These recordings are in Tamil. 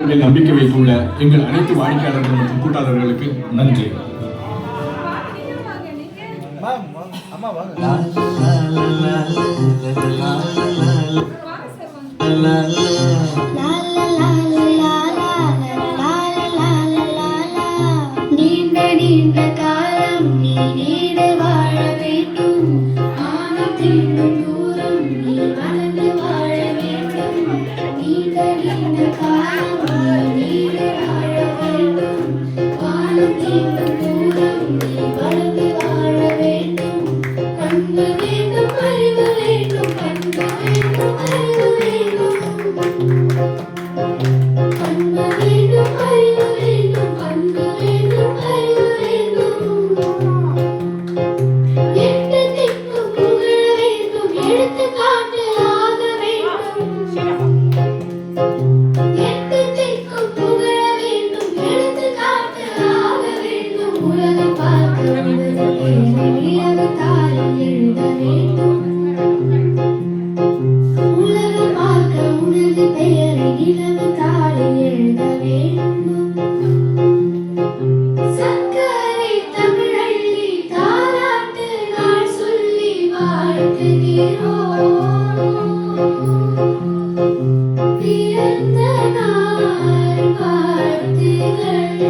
நம்பிக்கை வைத்துள்ள எங்கள் அனைத்து வாடிக்கையாளர்கள் மற்றும் கூட்டாளர்களுக்கு நன்றி. நீண்ட காலம் நீ நீடு வாழ வேண்டும். ஆனம் தீண்டும் தூரம் நீ வளர்ந்து வாழ வேண்டும். நீண்ட காலம் நீ நீடு வாழ வேண்டும். ஆனம் தீண்டும் தூரம் நீ வளர்ந்து வாழ வேண்டும். அன்பு வேண்டும், அறிவு வேண்டும், பண்பு வேண்டும், அறிவு வேண்டும். அன்பு வேண்டும், அறிவு வேண்டும், பண்பு வேண்டும், அறிவு வேண்டும். எட்டு திக்கும் புகழ வேண்டும், எடுத்துக்காட்டு ஆக வேண்டும். எட்டு திக்கும் புகழ வேண்டும், எடுத்துக்காட்டு ஆக வேண்டும். உலகம் பார்க்க உனது பேரை நிலவு தாளில் எழுத வேண்டும். உலகம் பார்க்க உனது பெயரை நிலவு தாளில் எழுத வேண்டும். சக்கரை தமிழள்ளி தாலாட்டு நாள் சொல்லி வாழ்த்துகிறோம். பிறந்த நாள் வாழ்த்துகள்,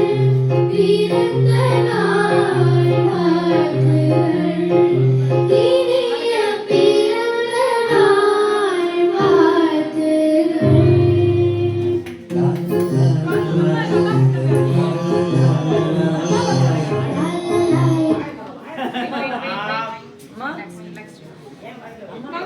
பிறந்த நாள் வாழ்த்துகள், இனிய பிறந்த நாள் வாழ்த்துகள். அம்மா